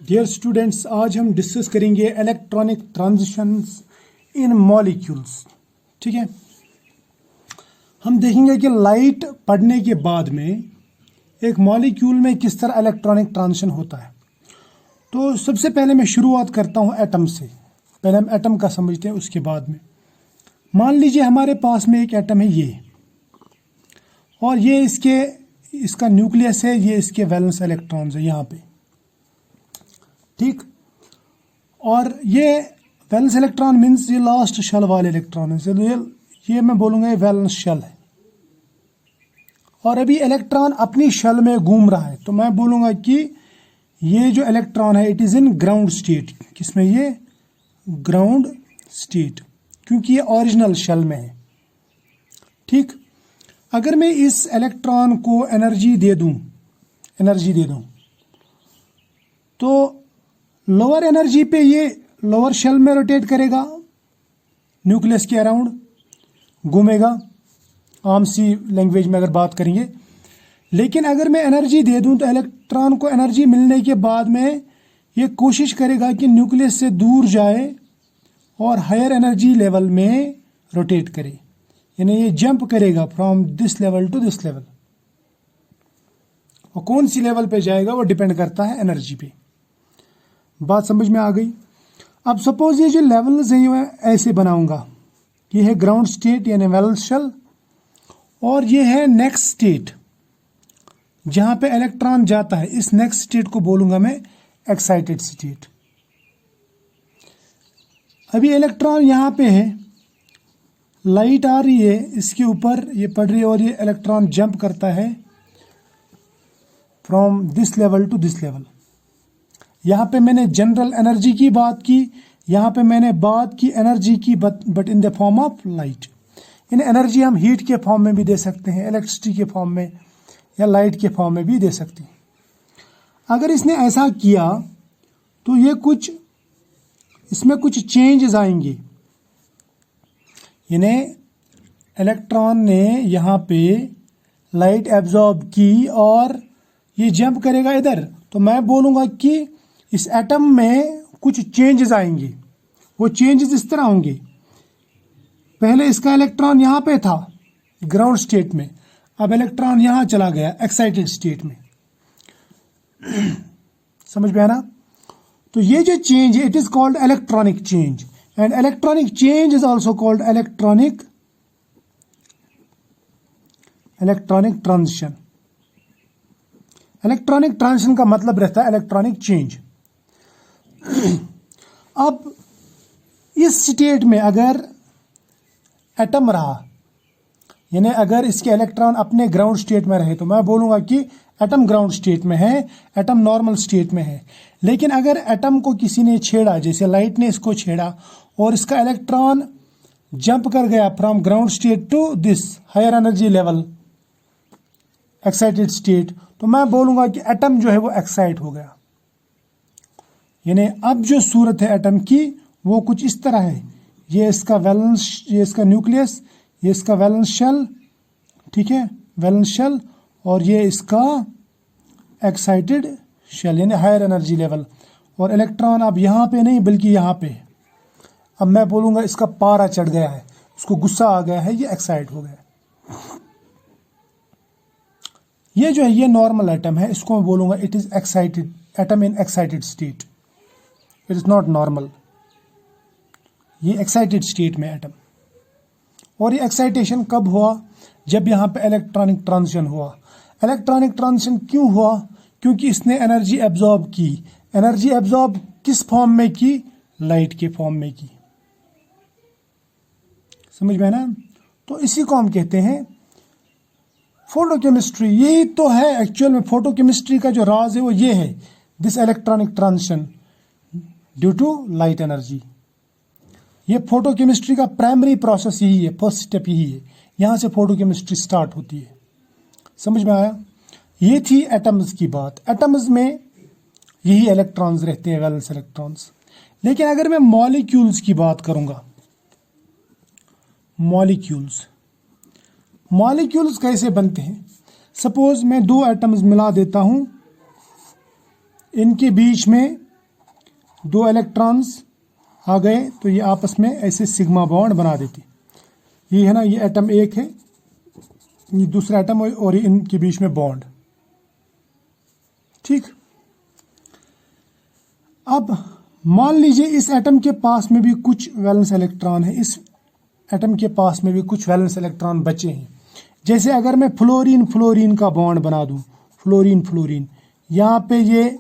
Dear students, आज हम discuss करेंगे इलेक्ट्रॉनिक ट्रांजिशंस इन मॉलिक्यूल्स। ठीक है, हम देखेंगे कि लाइट पड़ने के बाद में एक मॉलिक्यूल में किस तरह इलेक्ट्रॉनिक ट्रांजिशन होता है। तो सबसे पहले मैं शुरुआत करता हूँ एटम से। पहले हम एटम का समझते हैं, उसके बाद में मान लीजिए हमारे पास में एक एटम है ये, और ये इसका न्यूक्लियस है, ये इसके वैलेंस इलेक्ट्रॉन्स है यहाँ पे। ठीक, और ये वैलेंस इलेक्ट्रॉन मीन्स ये लास्ट शेल वाले इलेक्ट्रॉन है, ये मैं बोलूँगा ये वैलेंस शेल है। और अभी इलेक्ट्रॉन अपनी शेल में घूम रहा है, तो मैं बोलूँगा कि ये जो इलेक्ट्रॉन है it is in ground state. किसमें? ये ग्राउंड स्टेट, क्योंकि ये ओरिजिनल शेल में है। ठीक, अगर मैं इस इलेक्ट्रॉन को एनर्जी दे दूं तो लोअर एनर्जी पे ये लोअर शेल में रोटेट करेगा, न्यूक्लियस के अराउंड घूमेगा, आम सी लैंग्वेज में अगर बात करेंगे। लेकिन अगर मैं एनर्जी दे दूं तो इलेक्ट्रॉन को एनर्जी मिलने के बाद में ये कोशिश करेगा कि न्यूक्लियस से दूर जाए और हायर एनर्जी लेवल में रोटेट करे, यानी ये जंप करेगा from this level to this level. और कौन सी लेवल पे जाएगा वो डिपेंड करता है एनर्जी पे। बात समझ में आ गई? अब सपोज ये जो लेवल्स हैं मैं ऐसे बनाऊंगा, ये है ग्राउंड स्टेट यानी वैलेंस शेल, और ये है नेक्स्ट स्टेट जहां पे इलेक्ट्रॉन जाता है। इस नेक्स्ट स्टेट को बोलूंगा मैं एक्साइटेड स्टेट। अभी इलेक्ट्रॉन यहां पे है, लाइट आ रही है इसके ऊपर, ये पड़ रही है, और ये इलेक्ट्रॉन जंप करता है from this level to this level. यहाँ पे मैंने जनरल एनर्जी की बात की, यहाँ पे मैंने बात की एनर्जी की, but in the form of light. In energy हम हीट के फॉर्म में भी दे सकते हैं, इलेक्ट्रिसिटी के फॉर्म में, या लाइट के फॉर्म में भी दे सकते हैं। अगर इसने ऐसा किया तो ये इसमें कुछ चेंजेस आएंगे, यानी इलेक्ट्रॉन ने यहाँ पे लाइट एब्जॉर्ब की और ये जंप करेगा इधर। तो मैं बोलूँगा कि इस एटम में कुछ चेंजेस आएंगे। वो चेंजेस इस तरह होंगे, पहले इसका इलेक्ट्रॉन यहाँ पे था ग्राउंड स्टेट में, अब इलेक्ट्रॉन यहाँ चला गया एक्साइटेड स्टेट में। समझ में आना? तो ये जो चेंज है it is called electronic change, and electronic change is also called electronic transition. Electronic transition का मतलब रहता है इलेक्ट्रॉनिक चेंज। अब इस स्टेट में अगर एटम रहा, यानी अगर इसके इलेक्ट्रॉन अपने ग्राउंड स्टेट में रहे, तो मैं बोलूँगा कि एटम ग्राउंड स्टेट में है, एटम नॉर्मल स्टेट में है। लेकिन अगर एटम को किसी ने छेड़ा, जैसे लाइट ने इसको छेड़ा और इसका इलेक्ट्रॉन जंप कर गया from ground state to this higher energy level excited state, तो मैं बोलूँगा कि एटम जो है वो एक्साइट हो गया। यानी अब जो सूरत है एटम की वो कुछ इस तरह है, ये इसका वैलेंस, ये इसका न्यूक्लियस, ये इसका वैलेंस शेल, ठीक है, वैलेंस शेल, और ये इसका एक्साइटेड शेल यानी हायर एनर्जी लेवल। और इलेक्ट्रॉन अब यहाँ पे नहीं बल्कि यहाँ पे। अब मैं बोलूँगा इसका पारा चढ़ गया है, उसको गुस्सा आ गया है, ये एक्साइट हो गया। ये जो है ये नॉर्मल एटम है, इसको मैं बोलूँगा it is excited atom in excited state, it is not normal. ये एक्साइटेड स्टेट में एटम। और ये एक्साइटेशन कब हुआ? जब यहाँ पे इलेक्ट्रॉनिक ट्रांजिशन हुआ। इलेक्ट्रॉनिक ट्रांजिशन क्यों हुआ? क्योंकि इसने एनर्जी एब्जॉर्ब की। एनर्जी एब्जॉर्ब किस फॉर्म में की? लाइट के फॉर्म में की। समझ में ना? तो इसी को हम कहते हैं फोटोकेमिस्ट्री। यही तो है एक्चुअल में फोटोकेमिस्ट्री का जो राज है वो ये है, this electronic transition due to light energy. ये फोटोकेमिस्ट्री का प्राइमरी प्रोसेस यही है, फर्स्ट स्टेप यही है, यहाँ से फोटोकेमिस्ट्री स्टार्ट होती है। समझ में आया? ये थी एटम्स की बात। एटम्स में यही इलेक्ट्रॉन्स रहते हैं, वैलेंस इलेक्ट्रॉन्स। लेकिन अगर मैं मॉलिक्यूल्स की बात करूँगा, मॉलिक्यूल्स कैसे बनते हैं? सपोज मैं दो एटम्स मिला देता हूँ, इनके बीच में दो इलेक्ट्रॉन्स आ गए तो ये आपस में ऐसे सिग्मा बॉन्ड बना देते। ये है ना, ये एटम एक है, ये दूसरा एटम और इनके बीच में बॉन्ड। ठीक। अब मान लीजिए इस एटम के पास में भी कुछ वैलेंस इलेक्ट्रॉन है, इस एटम के पास में भी कुछ वैलेंस इलेक्ट्रॉन बचे हैं। जैसे अगर मैं फ्लोरीन फ्लोरीन का बॉन्ड बना दूं, फ्लोरीन फ्लोरीन, यहां पे ये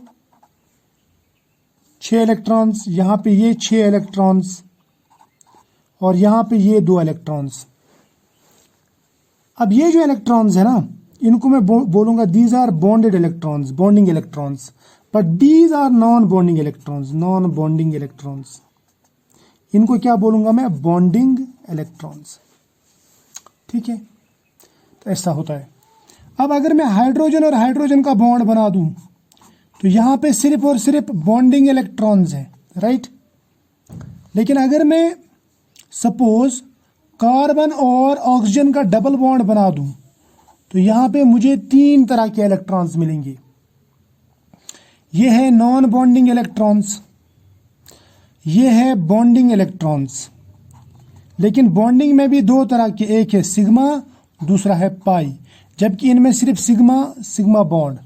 6 इलेक्ट्रॉन्स, यहां पे ये 6 इलेक्ट्रॉन्स और यहां पे ये 2 इलेक्ट्रॉन्स। अब ये जो इलेक्ट्रॉन्स है ना, इनको मैं बोलूंगा these are bonded electrons, bonding electrons, but these are non bonding electrons, non bonding electrons. इनको क्या बोलूंगा मैं? Bonding electrons. ठीक है, तो ऐसा होता है। अब अगर मैं हाइड्रोजन और हाइड्रोजन का बॉन्ड बना दूं तो यहां पे सिर्फ और सिर्फ बॉन्डिंग इलेक्ट्रॉन्स हैं, राइट। लेकिन अगर मैं सपोज कार्बन और ऑक्सीजन का डबल बॉन्ड बना दूं तो यहां पे मुझे 3 तरह के इलेक्ट्रॉन्स मिलेंगे। ये है नॉन बॉन्डिंग इलेक्ट्रॉन्स, ये है बॉन्डिंग इलेक्ट्रॉन्स। लेकिन बॉन्डिंग में भी 2 तरह के, एक है सिग्मा, दूसरा है पाई, जबकि इनमें सिर्फ सिग्मा सिग्मा बॉन्ड।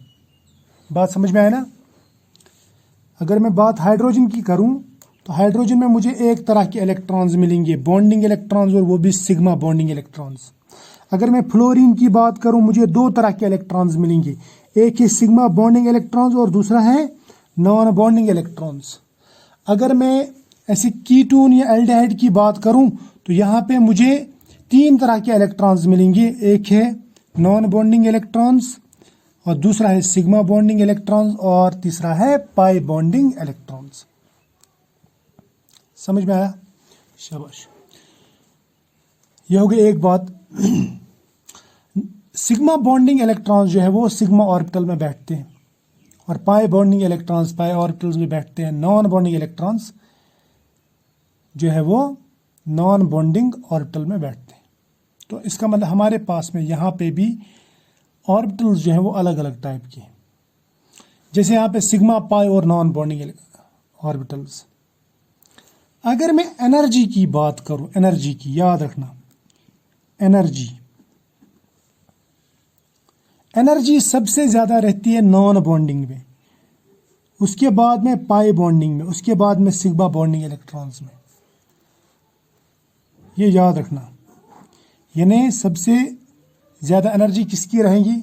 बात समझ में आया ना। अगर मैं बात हाइड्रोजन की करूं तो हाइड्रोजन में मुझे 1 तरह के इलेक्ट्रॉन्स मिलेंगे, बॉन्डिंग इलेक्ट्रॉन्स, और वो भी सिग्मा बॉन्डिंग इलेक्ट्रॉन्स। अगर मैं फ्लोरीन की बात करूं, मुझे 2 तरह के इलेक्ट्रॉन्स मिलेंगे, एक है सिग्मा बॉन्डिंग इलेक्ट्रॉन्स और दूसरा है नॉन बॉन्डिंग इलेक्ट्रॉन्स। अगर मैं ऐसे कीटोन या एल्डिहाइड की बात करूं तो यहाँ पे मुझे 3 तरह के इलेक्ट्रॉन्स मिलेंगे, एक है नॉन बॉन्डिंग इलेक्ट्रॉन्स और दूसरा है सिग्मा बॉन्डिंग इलेक्ट्रॉन्स और तीसरा है पाई बॉन्डिंग इलेक्ट्रॉन्स। समझ में आया? शाबाश। यह हो गई एक बात। सिग्मा बॉन्डिंग इलेक्ट्रॉन्स जो है वो सिग्मा ऑर्बिटल में बैठते हैं और पाई बॉन्डिंग इलेक्ट्रॉन्स पाई ऑर्बिटल्स में बैठते हैं। नॉन बॉन्डिंग इलेक्ट्रॉन्स जो है वो नॉन बॉन्डिंग ऑर्बिटल में बैठते हैं। तो इसका मतलब हमारे पास में यहाँ पे भी ऑर्बिटल्स जो है वो अलग अलग टाइप के हैं। जैसे यहाँ पे सिग्मा पाई और नॉन बॉन्डिंग ऑर्बिटल्स। अगर मैं एनर्जी की बात करूं, एनर्जी की, याद रखना, एनर्जी सबसे ज्यादा रहती है नॉन बॉन्डिंग में, उसके बाद में पाई बॉन्डिंग में, उसके बाद में सिग्मा बॉन्डिंग इलेक्ट्रॉन्स में। ये याद रखना, यानी सबसे ज्यादा एनर्जी किसकी रहेगी?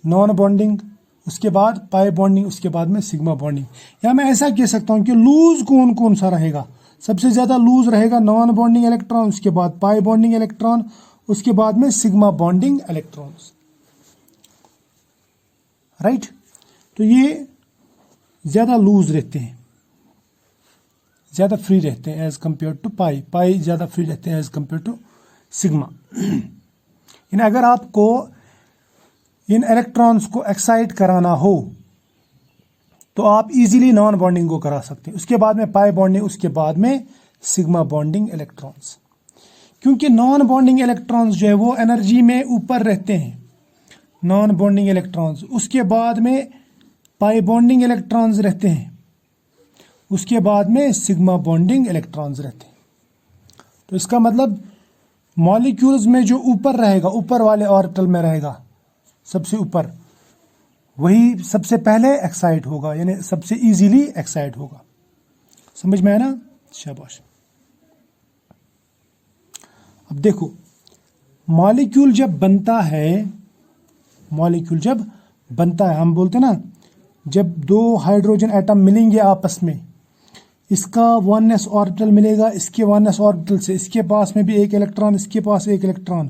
नॉन बॉन्डिंग, उसके बाद पाई बॉन्डिंग, उसके बाद में सिग्मा बॉन्डिंग। या मैं ऐसा कह सकता हूं कि लूज कौन कौन सा रहेगा? सबसे ज्यादा लूज रहेगा नॉन बॉन्डिंग इलेक्ट्रॉन, उसके बाद पाई बॉन्डिंग इलेक्ट्रॉन, उसके बाद में सिग्मा बॉन्डिंग इलेक्ट्रॉन्स, राइट। तो ये ज्यादा लूज रहते हैं, ज्यादा फ्री रहते हैं एज कंपेयर टू पाई, पाई ज्यादा फ्री रहते हैं एज कंपेयर टू सिग्मा। यानी अगर आपको इन इलेक्ट्रॉन्स को एक्साइट कराना हो तो आप इजीली नॉन बॉन्डिंग को करा सकते हैं, उसके बाद में पाई बॉन्डिंग, उसके बाद में सिग्मा बॉन्डिंग इलेक्ट्रॉन्स। क्योंकि नॉन बॉन्डिंग इलेक्ट्रॉन्स जो है वो एनर्जी में ऊपर रहते हैं, नॉन बॉन्डिंग इलेक्ट्रॉन्स, उसके बाद में पाई बॉन्डिंग इलेक्ट्रॉन्स रहते हैं, उसके बाद में सिग्मा बॉन्डिंग इलेक्ट्रॉन्स रहते हैं। तो इसका मतलब मॉलिक्यूल्स में जो ऊपर रहेगा, ऊपर वाले ऑर्बिटल में रहेगा सबसे ऊपर, वही सबसे पहले एक्साइट होगा, यानी सबसे इजीली एक्साइट होगा। समझ में आया ना? शाबाश। अब देखो, मॉलिक्यूल जब बनता है, मॉलिक्यूल जब बनता है, हम बोलते हैं ना, जब 2 हाइड्रोजन एटम मिलेंगे आपस में, इसका 1s ऑर्बिटल मिलेगा इसके 1s ऑर्बिटल से, इसके पास में भी 1 इलेक्ट्रॉन, इसके पास 1 इलेक्ट्रॉन,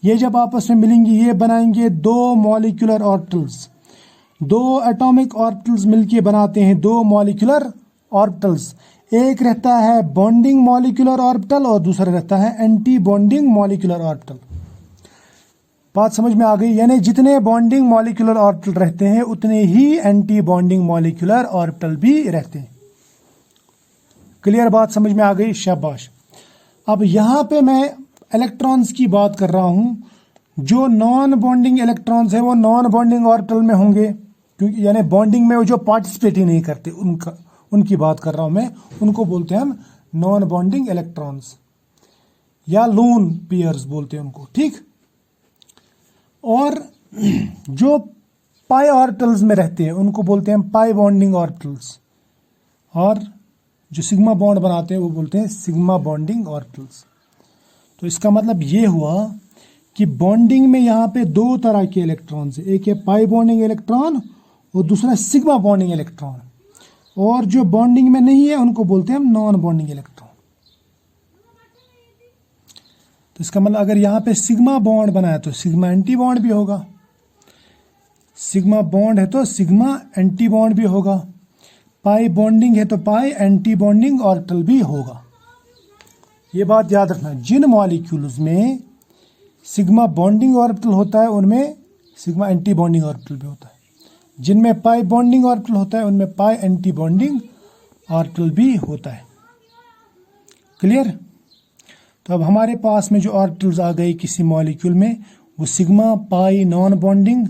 ये जब आपस में मिलेंगे ये बनाएंगे 2 मॉलिक्यूलर ऑर्बिटल्स। 2 एटॉमिक ऑर्बिटल्स मिलके बनाते हैं 2 मॉलिक्यूलर ऑर्बिटल्स। एक रहता है बॉन्डिंग मॉलिक्यूलर ऑर्बिटल और दूसरा रहता है एंटी बॉन्डिंग मॉलिक्यूलर ऑर्बिटल। बात समझ में आ गई? यानी जितने बॉन्डिंग मॉलिक्यूलर ऑर्बिटल रहते हैं उतने ही एंटी बॉन्डिंग मॉलिक्यूलर ऑर्बिटल भी रहते हैं। क्लियर बात समझ में आ गई? शाबाश। अब यहां पे मैं इलेक्ट्रॉन्स की बात कर रहा हूं, जो नॉन बॉन्डिंग इलेक्ट्रॉन्स है वो नॉन बॉन्डिंग ऑर्बिटल में होंगे, क्योंकि यानी बॉन्डिंग में वो जो पार्टिसिपेट ही नहीं करते, उनकी बात कर रहा हूं मैं, उनको बोलते हैं हम नॉन बॉन्डिंग इलेक्ट्रॉन्स या लोन पेयर्स बोलते हैं उनको, ठीक। और जो पाई ऑर्बिटल्स में रहते हैं उनको बोलते हैं पाई बॉन्डिंग ऑर्बिटल्स, और जो सिग्मा बॉन्ड बनाते हैं वो बोलते हैं सिग्मा बॉन्डिंग ऑर्बिटल्स। तो इसका मतलब ये हुआ कि बॉन्डिंग में यहाँ पे दो तरह के इलेक्ट्रॉन्स है, एक है पाई बॉन्डिंग इलेक्ट्रॉन और दूसरा सिग्मा बॉन्डिंग इलेक्ट्रॉन, और जो बॉन्डिंग में नहीं है उनको बोलते हैं हम नॉन बॉन्डिंग इलेक्ट्रॉन। तो इसका मतलब अगर यहाँ पे सिग्मा बॉन्ड बनाया तो सिग्मा एंटी बॉन्ड भी होगा, सिग्मा बॉन्ड है तो सिग्मा एंटी बॉन्ड भी होगा, पाई बॉन्डिंग है तो पाई एंटी बॉन्डिंग ऑर्बिटल भी होगा। ये बात याद रखना, जिन मॉलिक्यूल्स में सिग्मा बॉन्डिंग ऑर्बिटल होता है उनमें सिग्मा एंटी बॉन्डिंग ऑर्बिटल भी होता है, जिनमें पाई बॉन्डिंग ऑर्बिटल होता है उनमें पाई एंटी बॉन्डिंग ऑर्बिटल भी होता है। क्लियर। तो अब हमारे पास में जो ऑर्बिटल्स आ गए किसी मॉलिक्यूल में वो सिग्मा पाई नॉन बॉन्डिंग,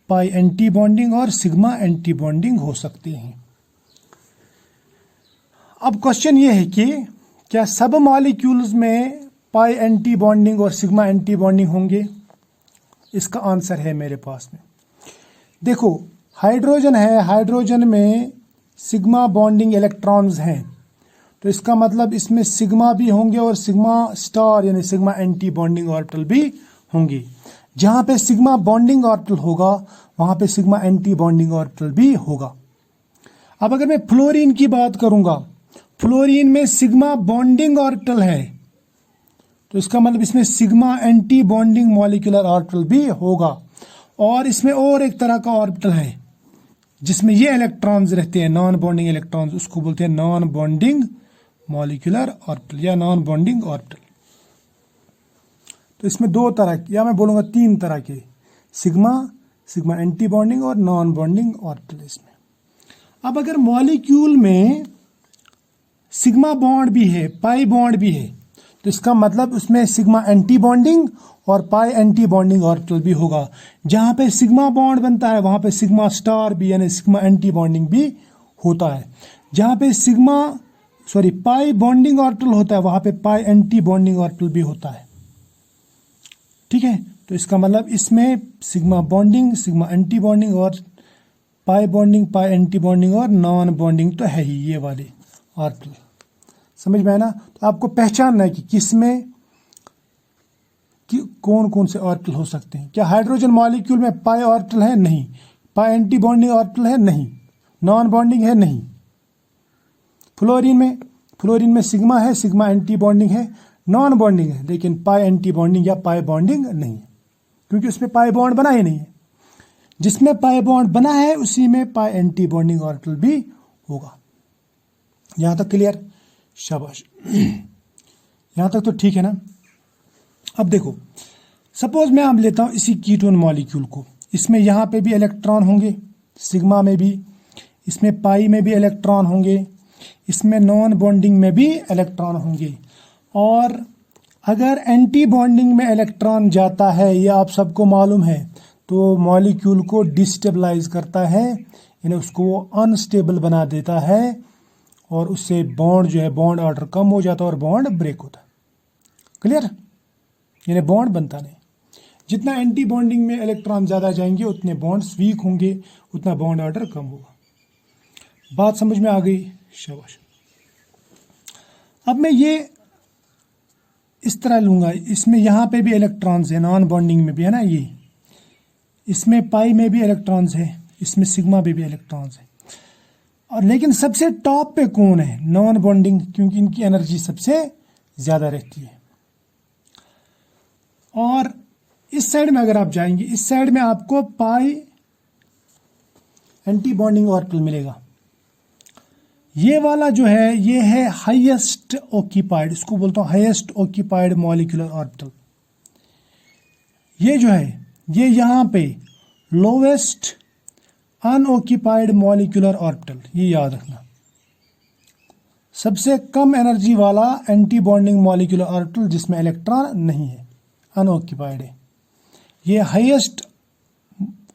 पाई एंटी बॉन्डिंग और सिग्मा एंटी बॉन्डिंग हो सकते हैं। अब क्वेश्चन ये है कि क्या सब मॉलिक्यूल्स में पाई एंटी बॉन्डिंग और सिग्मा एंटी बॉन्डिंग होंगे? इसका आंसर है मेरे पास में। देखो हाइड्रोजन है, हाइड्रोजन में सिग्मा बॉन्डिंग इलेक्ट्रॉन्स हैं, तो इसका मतलब इसमें सिग्मा भी होंगे और सिग्मा स्टार यानी सिग्मा एंटी बॉन्डिंग ऑर्बिटल भी होंगे। जहां पे सिग्मा बॉन्डिंग ऑर्बिटल होगा वहां पे सिग्मा एंटी बॉन्डिंग ऑर्बिटल भी होगा। अब अगर मैं फ्लोरीन की बात करूंगा, फ्लोरीन में सिग्मा बॉन्डिंग ऑर्बिटल है, तो इसका मतलब इसमें sigma anti bonding molecular orbital भी होगा। और इसमें और एक तरह का ऑर्बिटल है जिसमें ये इलेक्ट्रॉन्स रहते हैं नॉन बॉन्डिंग इलेक्ट्रॉन्स, उसको बोलते हैं नॉन बॉन्डिंग मॉलिक्यूलर ऑर्बिटल या नॉन बॉन्डिंग ऑर्बिटल। तो इसमें दो तरह या मैं बोलूंगा तीन तरह के सिग्मा, सिग्मा एंटी बॉन्डिंग और नॉन बॉन्डिंग ऑर्बिटल इसमें। अब अगर मॉलिक्यूल में सिग्मा बॉन्ड भी है, पाई बॉन्ड भी है, तो इसका मतलब उसमें सिग्मा एंटी बॉन्डिंग और पाई एंटी बॉन्डिंग ऑर्बिटल भी होगा। जहां पे सिग्मा बॉन्ड बनता है वहां पे सिग्मा स्टार भी यानी सिग्मा एंटी बॉन्डिंग भी होता है। जहां पे पाई बॉन्डिंग ऑर्बिटल होता है वहां पे पाई एंटी बॉन्डिंग ऑर्बिटल भी होता है। ठीक है, तो इसका मतलब इसमें sigma bonding, sigma anti bonding और पाई बॉन्डिंग, पाई एंटी बॉन्डिंग और नॉन बॉन्डिंग तो है ही ये वाले ऑर्बिटल। समझ में आया ना। तो आपको पहचानना है कि किसमें कौन कौन से ऑर्बिटल हो सकते हैं। क्या हाइड्रोजन मॉलिक्यूल में पाई ऑर्बिटल है? नहीं। पाई एंटी बॉन्डिंग ऑर्बिटल है? नहीं। नॉन बॉन्डिंग है? नहीं। फ्लोरीन में सिग्मा है, सिग्मा एंटी बॉन्डिंग है, नॉन बॉन्डिंग है, लेकिन पाई एंटी बॉन्डिंग या पाई बॉन्डिंग नहीं है, क्योंकि उसमें पाई बॉन्ड बना ही नहीं है। जिसमें पाई बॉन्ड बना है उसी में पाई एंटी बॉन्डिंग ऑर्बिटल भी होगा। यहां तक क्लियर? शाबाश, यहां तक तो ठीक है ना। अब देखो, सपोज मैं अब लेता हूं इसी कीटोन मॉलिक्यूल को, इसमें यहां पे भी इलेक्ट्रॉन होंगे, सिग्मा में भी, इसमें पाई में भी इलेक्ट्रॉन होंगे, इसमें नॉन बॉन्डिंग में भी इलेक्ट्रॉन होंगे। और अगर एंटी बॉन्डिंग में इलेक्ट्रॉन जाता है, ये आप सबको मालूम है, तो मॉलिक्यूल को डिस्टेबलाइज करता है, यानी उसको वो अनस्टेबल बना देता है और उससे बॉन्ड जो है, बॉन्ड ऑर्डर कम हो जाता है और बॉन्ड ब्रेक होता है। क्लियर? यानी बॉन्ड बनता नहीं। जितना एंटी बॉन्डिंग में इलेक्ट्रॉन ज़्यादा जाएंगे उतने बॉन्ड्स वीक होंगे, उतना बॉन्ड ऑर्डर कम होगा। बात समझ में आ गई? शाबाश। अब मैं ये इस तरह लूंगा, इसमें यहाँ पे भी इलेक्ट्रॉन्स है, नॉन बॉन्डिंग में भी है ना, ये इसमें पाई में भी इलेक्ट्रॉन्स है, इसमें सिग्मा में भी इलेक्ट्रॉन्स है, और लेकिन सबसे टॉप पे कौन है? नॉन बॉन्डिंग, क्योंकि इनकी एनर्जी सबसे ज्यादा रहती है। और इस साइड में अगर आप जाएंगे, इस साइड में आपको पाई एंटी बॉन्डिंग ऑर्बिटल मिलेगा। ये वाला जो है ये है हाईएस्ट ऑक्यूपाइड, इसको बोलता हूं हाईएस्ट ऑक्यूपाइड मॉलिक्यूलर ऑर्बिटल। ये जो है ये यहां पे लोवेस्ट अनऑक्यूपाइड मॉलिक्यूलर ऑर्बिटल, ये याद रखना। सबसे कम एनर्जी वाला एंटी बॉन्डिंग मॉलिक्यूलर ऑर्बिटल जिसमें इलेक्ट्रॉन नहीं है, अनऑक्यूपाइड है। ये highest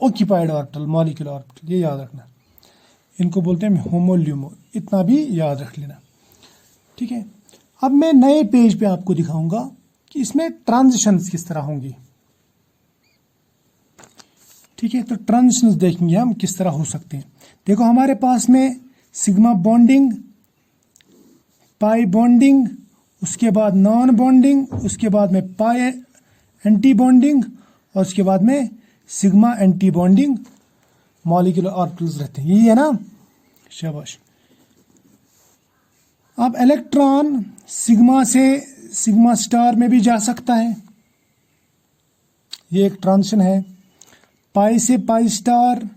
occupied orbital molecular orbital, ये याद रखना। इनको बोलते हैं होमोल्यूमो, इतना भी याद रख लेना। ठीक है, अब मैं नए पेज पे आपको दिखाऊंगा कि इसमें ट्रांजिशंस किस तरह होंगी। ठीक है, तो ट्रांजिशंस देखेंगे हम किस तरह हो सकते हैं। देखो हमारे पास में सिग्मा बॉन्डिंग, पाई बॉन्डिंग, उसके बाद नॉन बॉन्डिंग, उसके बाद में पाई एंटी बॉन्डिंग और उसके बाद में sigma anti bonding molecular orbitals रहते हैं। यही है ना, शाबाश। अब इलेक्ट्रॉन सिग्मा से सिग्मा स्टार में भी जा सकता है, ये एक ट्रांजिशन है। पाई से पाई स्टार,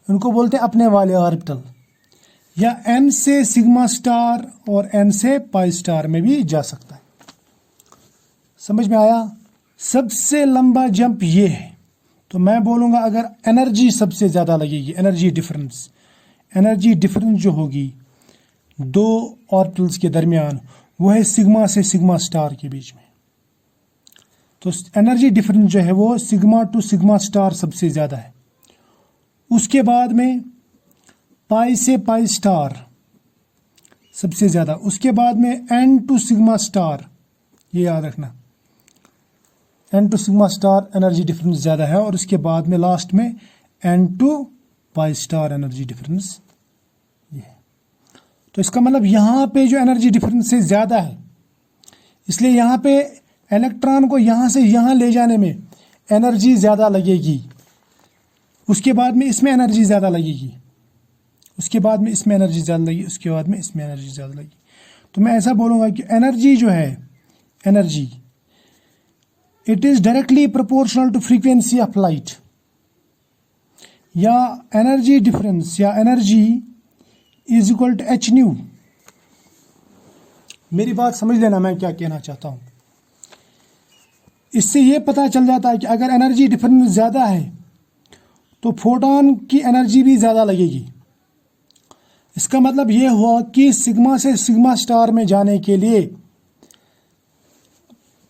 उनको बोलते हैं अपने वाले ऑर्बिटल, या एन से सिग्मा स्टार और एन से पाई स्टार में भी जा सकता है। समझ में आया? सबसे लंबा जंप ये है। तो मैं बोलूंगा अगर एनर्जी सबसे ज्यादा लगेगी, एनर्जी डिफरेंस जो होगी दो ऑर्बिटल्स के दरमियान, वो है सिग्मा से सिग्मा स्टार के बीच में। तो एनर्जी डिफरेंस जो है वो सिग्मा टू सिग्मा स्टार सबसे ज्यादा है। उसके बाद में पाई से पाई स्टार सबसे ज्यादा, उसके बाद में एन टू सिग्मा स्टार, ये याद रखना, N to sigma star energy difference ज्यादा है, और उसके बाद में लास्ट में N to pi star energy difference ये है। तो इसका मतलब यहां पे जो एनर्जी डिफरेंस से ज्यादा है, इसलिए यहां पे इलेक्ट्रॉन को यहां से यहां ले जाने में एनर्जी ज्यादा लगेगी। उसके बाद में इसमें एनर्जी ज्यादा लगेगी, उसके बाद में इसमें एनर्जी ज्यादा लगेगी, उसके बाद में इसमें एनर्जी ज्यादा लगेगी। तो मैं ऐसा बोलूंगा कि एनर्जी जो है, energy it is directly proportional to frequency of light, या एनर्जी डिफरेंस या energy is equal to H nu. मेरी बात समझ लेना मैं क्या कहना चाहता हूं। इससे यह पता चल जाता है कि अगर एनर्जी डिफरेंस ज्यादा है तो फोटोन की एनर्जी भी ज्यादा लगेगी। इसका मतलब यह हुआ कि सिग्मा से सिग्मा स्टार में जाने के लिए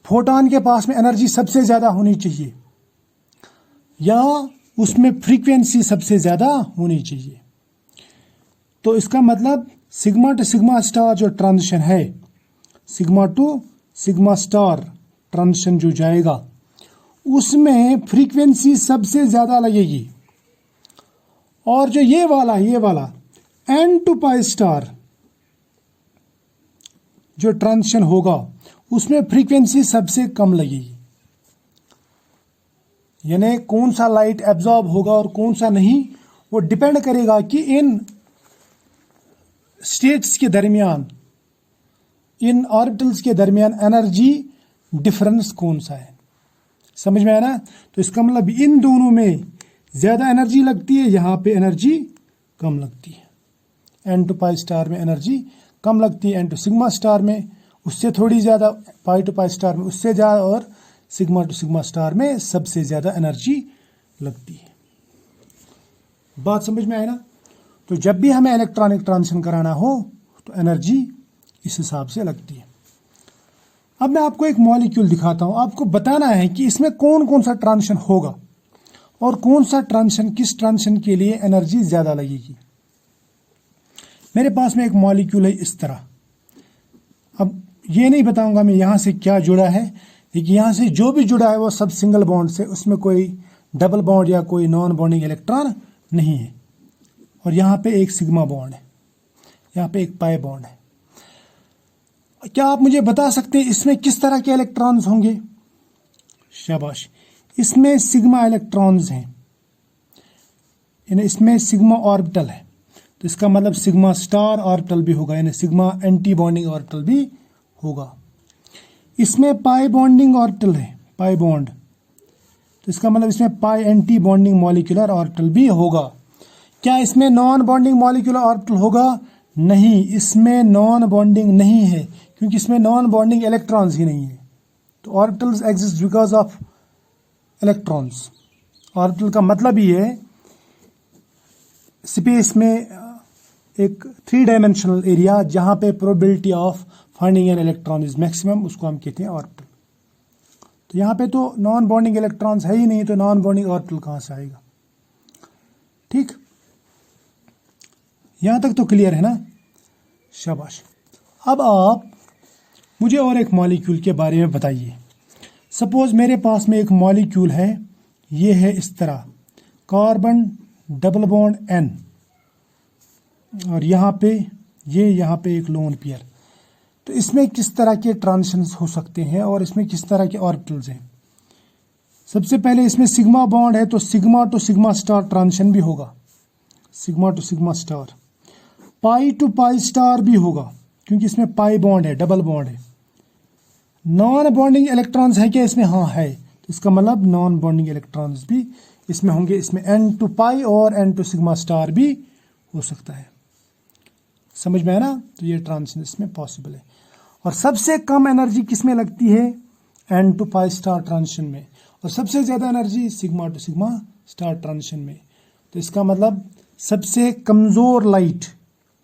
फोटोन के पास में एनर्जी सबसे ज्यादा होनी चाहिए, या उसमें फ्रीक्वेंसी सबसे ज्यादा होनी चाहिए। तो इसका मतलब सिग्मा टू सिग्मा स्टार जो ट्रांजिशन है, sigma to sigma star transition जो जाएगा, उसमें फ्रीक्वेंसी सबसे ज्यादा लगेगी। और जो ये वाला एन टू पाई स्टार जो ट्रांजिशन होगा, उसमें फ्रीक्वेंसी सबसे कम लगेगी। यानी कौन सा लाइट एब्जॉर्ब होगा और कौन सा नहीं, वो डिपेंड करेगा कि इन स्टेट्स के दरमियान, इन ऑर्बिटल्स के दरमियान एनर्जी डिफरेंस कौन सा है। समझ में आया ना? तो इसका मतलब इन दोनों में ज्यादा एनर्जी लगती है, यहां पे एनर्जी कम लगती है। एन टू पाई स्टार में एनर्जी कम लगती है, एन टू सिग्मा स्टार में उससे थोड़ी ज्यादा, पाई टू पाई स्टार में उससे ज्यादा, और सिग्मा टू सिग्मा स्टार में सबसे ज्यादा एनर्जी लगती है। बात समझ में आए ना? तो जब भी हमें इलेक्ट्रॉनिक ट्रांजिशन कराना हो तो एनर्जी इस हिसाब से लगती है। अब मैं आपको एक मॉलिक्यूल दिखाता हूं, आपको बताना है कि इसमें कौन कौन सा ट्रांजिशन होगा और कौन सा ट्रांजिशन, किस ट्रांजिशन के लिए एनर्जी ज्यादा लगेगी। मेरे पास में एक मॉलिक्यूल है इस तरह। अब ये नहीं बताऊंगा मैं यहां से क्या जुड़ा है, लेकिन यहां से जो भी जुड़ा है वो सब सिंगल बॉन्ड से, उसमें कोई डबल बॉन्ड या कोई नॉन बॉन्डिंग इलेक्ट्रॉन नहीं है। और यहां पे एक सिग्मा बॉन्ड है, यहां पे एक पाई बॉन्ड है। क्या आप मुझे बता सकते हैं इसमें किस तरह के इलेक्ट्रॉन्स होंगे? शाबाश, इसमें सिग्मा इलेक्ट्रॉन्स हैं, यानी इसमें सिग्मा ऑर्बिटल है। तो इसका मतलब सिग्मा स्टार ऑर्बिटल भी होगा, यानी सिग्मा एंटी बॉन्डिंग ऑर्बिटल भी होगा। इसमें पाई बॉन्डिंग ऑर्बिटल है, पाई बॉन्ड, तो इसका मतलब इसमें पाई एंटी बॉन्डिंग मॉलिक्यूलर ऑर्बिटल भी होगा। क्या इसमें नॉन बॉन्डिंग मॉलिक्यूलर ऑर्बिटल होगा? नहीं, इसमें नॉन बॉन्डिंग नहीं है, क्योंकि इसमें नॉन बॉन्डिंग इलेक्ट्रॉन्स ही नहीं है। तो orbitals exist because of electrons. Orbital का मतलब ही है स्पेस में एक 3 डायमेंशनल एरिया जहां पे probability of finding an electron is maximum, उसको हम कहते हैं ऑर्बिटल। तो यहां पे तो नॉन बॉन्डिंग इलेक्ट्रॉन्स है ही नहीं, तो नॉन बॉन्डिंग ऑर्बिटल कहां से आएगा? ठीक। यहाँ तक तो क्लियर है ना? शाबाश। अब आप मुझे और एक मॉलिक्यूल के बारे में बताइए। सपोज मेरे पास में एक मॉलिक्यूल है, ये है इस तरह, कार्बन डबल बॉन्ड N, और यहाँ पे एक लोन पेयर। तो इसमें किस तरह के ट्रांजिशंस हो सकते हैं और इसमें किस तरह के ऑर्बिटल्स हैं? सबसे पहले इसमें सिग्मा बॉन्ड है, तो sigma to sigma star transition भी होगा, sigma to sigma star. Pi to pi star भी होगा, क्योंकि इसमें पाई बॉन्ड है, डबल बॉन्ड है। नॉन बॉन्डिंग इलेक्ट्रॉन्स है क्या इसमें? हाँ है। तो इसका मतलब नॉन बॉन्डिंग इलेक्ट्रॉन्स भी इसमें होंगे। इसमें N टू पाई और N टू सिग्मा स्टार भी हो सकता है। समझ में है ना? तो ये ट्रांजिशन इसमें पॉसिबल है। और सबसे कम एनर्जी किसमें लगती है? N to pi star transition में। और सबसे ज़्यादा energy sigma to sigma star transition में। तो इसका मतलब सबसे कमज़ोर लाइट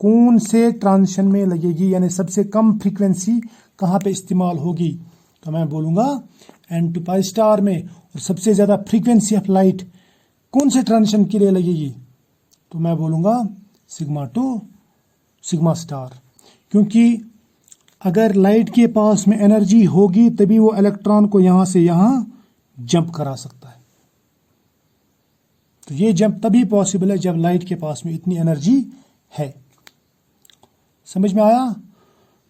कौन से ट्रांजिशन में लगेगी, यानी सबसे कम फ्रीक्वेंसी कहाँ पे इस्तेमाल होगी? तो मैं बोलूँगा N टू पाई स्टार में। और सबसे ज़्यादा फ्रीक्वेंसी ऑफ लाइट कौन से ट्रांजिशन के लिए लगेगी? तो मैं बोलूँगा सिग्मा टू सिग्मा स्टार। क्योंकि अगर लाइट के पास में एनर्जी होगी तभी वो इलेक्ट्रॉन को यहाँ से यहाँ जंप करा सकता है। तो ये जंप तभी पॉसिबल है जब लाइट के पास में इतनी एनर्जी है। समझ में आया?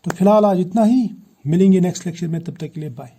तो फिलहाल आज इतना ही, मिलेंगे नेक्स्ट लेक्चर में, तब तक के लिए बाय।